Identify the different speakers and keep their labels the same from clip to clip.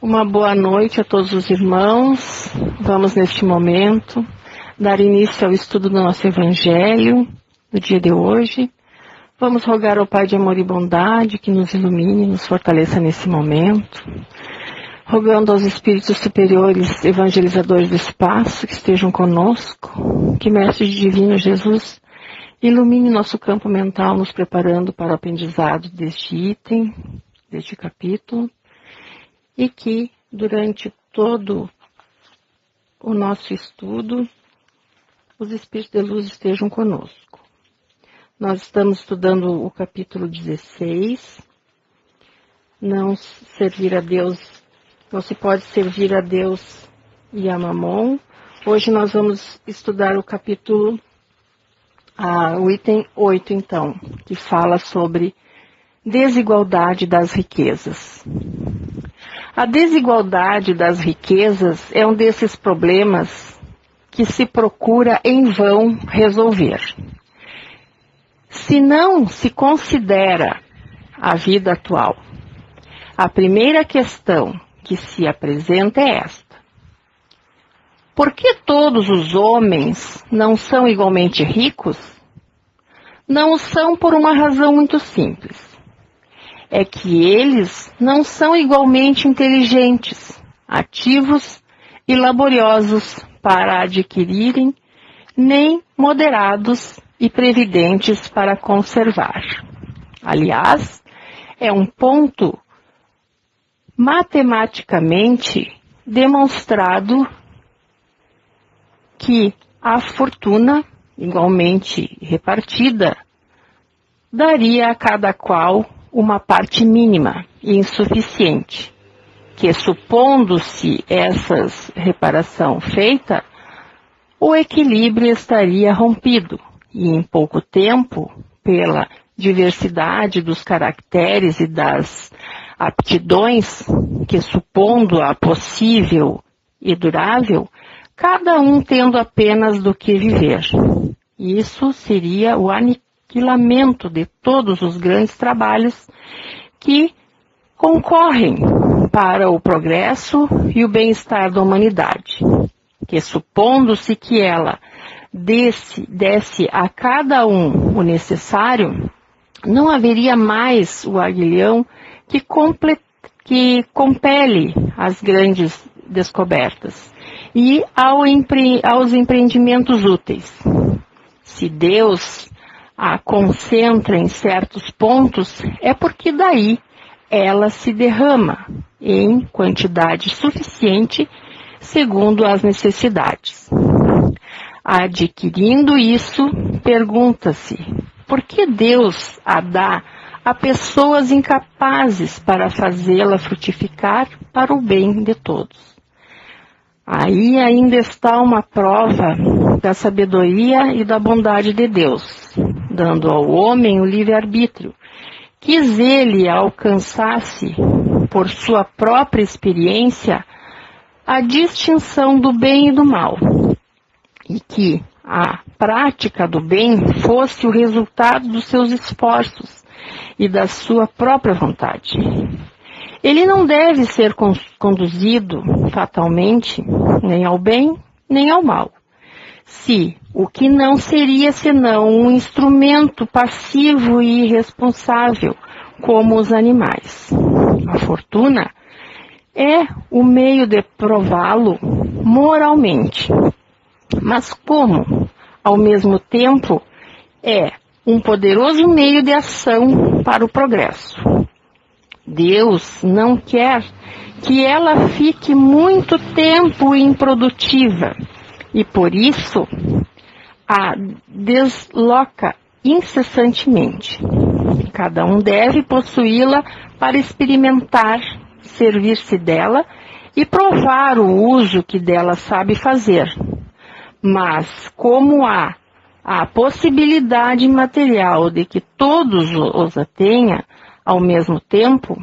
Speaker 1: Uma boa noite a todos os irmãos. Vamos, neste momento, dar início ao estudo do nosso Evangelho, do dia de hoje. Vamos rogar ao Pai de amor e bondade que nos ilumine e nos fortaleça nesse momento. Rogando aos Espíritos superiores, evangelizadores do espaço, que estejam conosco, que Mestre Divino Jesus ilumine nosso campo mental, nos preparando para o aprendizado deste item, deste capítulo, e que durante todo o nosso estudo, os Espíritos de luz estejam conosco. Nós estamos estudando o capítulo 16, não servir a Deus, não se pode servir a Deus e a Mamon. Hoje nós vamos estudar o capítulo, o item 8 então, que fala sobre desigualdade das riquezas. A desigualdade das riquezas é um desses problemas que se procura em vão resolver. Se não se considera a vida atual, a primeira questão que se apresenta é esta: por que todos os homens não são igualmente ricos? Não o são por uma razão muito simples. É que eles não são igualmente inteligentes, ativos e laboriosos para adquirirem, nem moderados e previdentes para conservar. Aliás, é um ponto matematicamente demonstrado que a fortuna, igualmente repartida, daria a cada qual uma parte mínima e insuficiente, que, supondo-se essa reparação feita, o equilíbrio estaria rompido, e em pouco tempo, pela diversidade dos caracteres e das aptidões, que supondo-a possível e durável, cada um tendo apenas do que viver. Isso seria o aniquilamento de todos os grandes trabalhos que concorrem para o progresso e o bem-estar da humanidade, que, supondo-se que ela desse a cada um o necessário, não haveria mais o aguilhão que compele as grandes descobertas e aos empreendimentos úteis. Se Deus a concentra em certos pontos, é porque daí ela se derrama em quantidade suficiente segundo as necessidades. Adquirindo isso, pergunta-se: por que Deus a dá a pessoas incapazes para fazê-la frutificar para o bem de todos? Aí ainda está uma prova da sabedoria e da bondade de Deus, dando ao homem o livre-arbítrio. Quis ele alcançasse, por sua própria experiência, a distinção do bem e do mal, e que a prática do bem fosse o resultado dos seus esforços e da sua própria vontade. Ele não deve ser conduzido fatalmente nem ao bem nem ao mal, se o que não seria senão um instrumento passivo e irresponsável, como os animais. A fortuna é o meio de prová-lo moralmente, mas como, ao mesmo tempo, é um poderoso meio de ação para o progresso. Deus não quer que ela fique muito tempo improdutiva e, por isso, a desloca incessantemente. Cada um deve possuí-la para experimentar, servir-se dela e provar o uso que dela sabe fazer. Mas, como há a possibilidade material de que todos os a tenha ao mesmo tempo,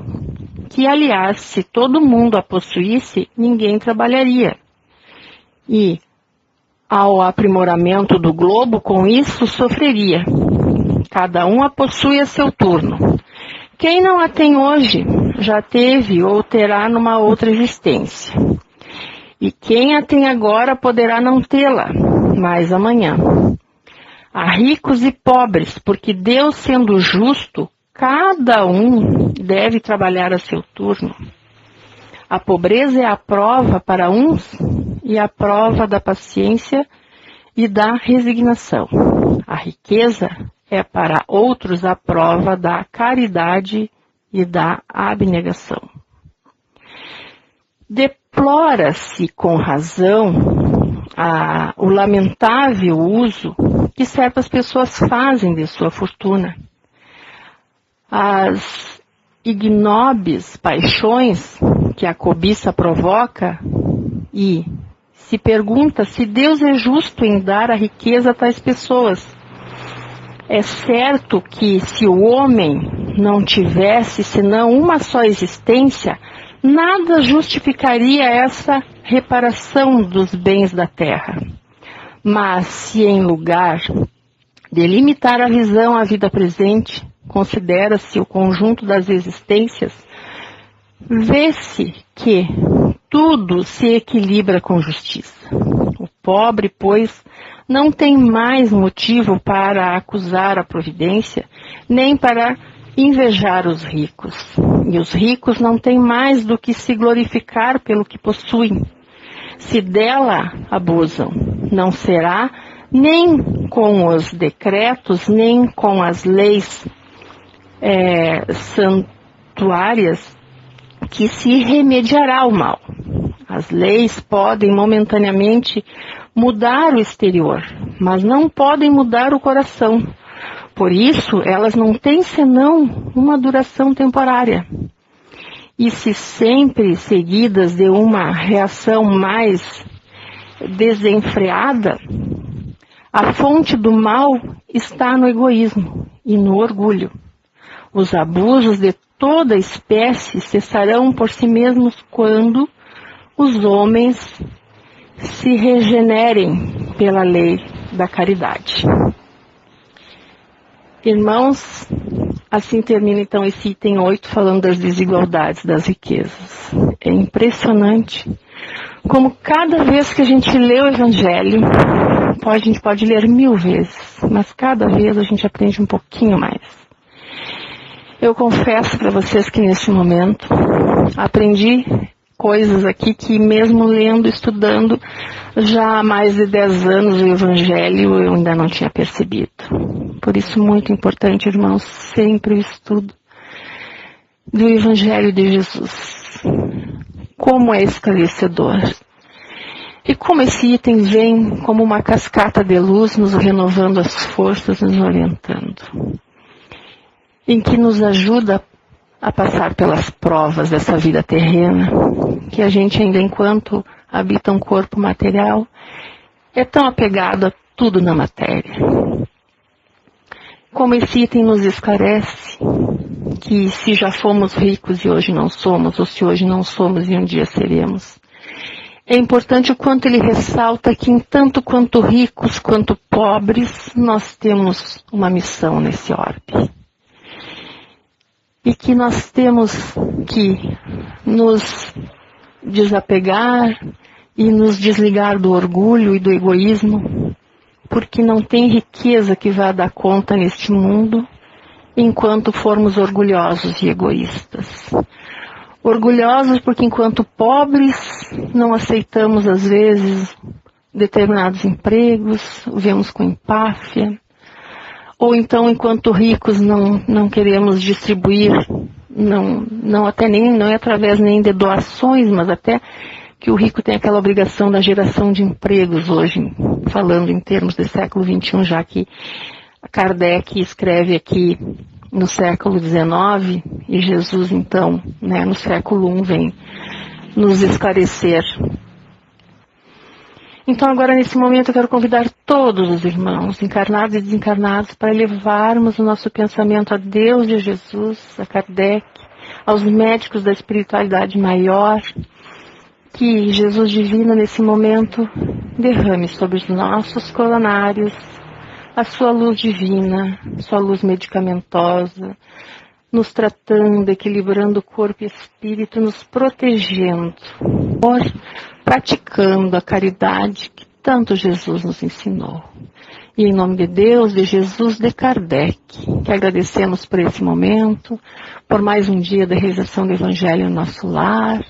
Speaker 1: que, aliás, se todo mundo a possuísse, ninguém trabalharia. E, ao aprimoramento do globo, com isso, sofreria. Cada um a possui a seu turno. Quem não a tem hoje, já teve ou terá numa outra existência. E quem a tem agora poderá não tê-la mais amanhã. Há ricos e pobres, porque Deus, sendo justo, cada um deve trabalhar a seu turno. A pobreza é a prova para uns e a prova da paciência e da resignação. A riqueza é para outros a prova da caridade e da abnegação. Deplora-se com razão o lamentável uso que certas pessoas fazem de sua fortuna. As ignóbeis paixões que a cobiça provoca e se pergunta se Deus é justo em dar a riqueza a tais pessoas. É certo que se o homem não tivesse senão uma só existência, nada justificaria essa reparação dos bens da terra. Mas se em lugar de limitar a visão à vida presente, considera-se o conjunto das existências, vê-se que tudo se equilibra com justiça. O pobre, pois, não tem mais motivo para acusar a providência, nem para invejar os ricos. E os ricos não têm mais do que se glorificar pelo que possuem. Se dela abusam, não será nem com os decretos, nem com as leis santuárias que se remediará o mal. As leis podem momentaneamente mudar o exterior, mas não podem mudar o coração. Por isso, elas não têm senão uma duração temporária. E se sempre seguidas de uma reação mais desenfreada, a fonte do mal está no egoísmo e no orgulho. Os abusos de toda espécie cessarão por si mesmos quando os homens se regenerem pela lei da caridade. Irmãos, assim termina então esse item 8, falando das desigualdades das riquezas. É impressionante como cada vez que a gente lê o Evangelho, a gente pode ler 1000 vezes, mas cada vez a gente aprende um pouquinho mais. Eu confesso para vocês que neste momento aprendi coisas aqui que mesmo lendo, estudando já há mais de 10 anos o Evangelho eu ainda não tinha percebido. Por isso muito importante, irmãos, sempre o estudo do Evangelho de Jesus. Como é esclarecedor. E como esse item vem como uma cascata de luz, nos renovando as forças, nos orientando. Em que nos ajuda a passar pelas provas dessa vida terrena, que a gente ainda enquanto habita um corpo material, é tão apegado a tudo na matéria. Como esse item nos esclarece que se já fomos ricos e hoje não somos, ou se hoje não somos e um dia seremos, é importante o quanto ele ressalta que em tanto quanto ricos quanto pobres, nós temos uma missão nesse orbe. E que nós temos que nos desapegar e nos desligar do orgulho e do egoísmo, porque não tem riqueza que vá dar conta neste mundo enquanto formos orgulhosos e egoístas. Orgulhosos porque enquanto pobres não aceitamos às vezes determinados empregos, vemos com empáfia. Ou então, enquanto ricos, não queremos distribuir, não é através nem de doações, mas até que o rico tem aquela obrigação da geração de empregos hoje, falando em termos do século XXI, já que Kardec escreve aqui no século XIX, e Jesus, então, no século I, vem nos esclarecer. Então agora nesse momento eu quero convidar todos os irmãos, encarnados e desencarnados, para elevarmos o nosso pensamento a Deus e a Jesus, a Kardec, aos médicos da espiritualidade maior, que Jesus divino nesse momento derrame sobre os nossos coronários a sua luz divina, sua luz medicamentosa, nos tratando, equilibrando o corpo e espírito, nos protegendo, praticando a caridade que tanto Jesus nos ensinou. E em nome de Deus, de Jesus, de Kardec, que agradecemos por esse momento, por mais um dia da realização do Evangelho no nosso lar,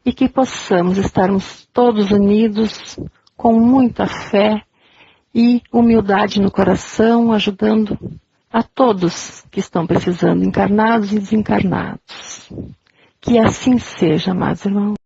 Speaker 1: e que possamos estarmos todos unidos com muita fé e humildade no coração, ajudando a todos que estão precisando, encarnados e desencarnados. Que assim seja, amados irmãos.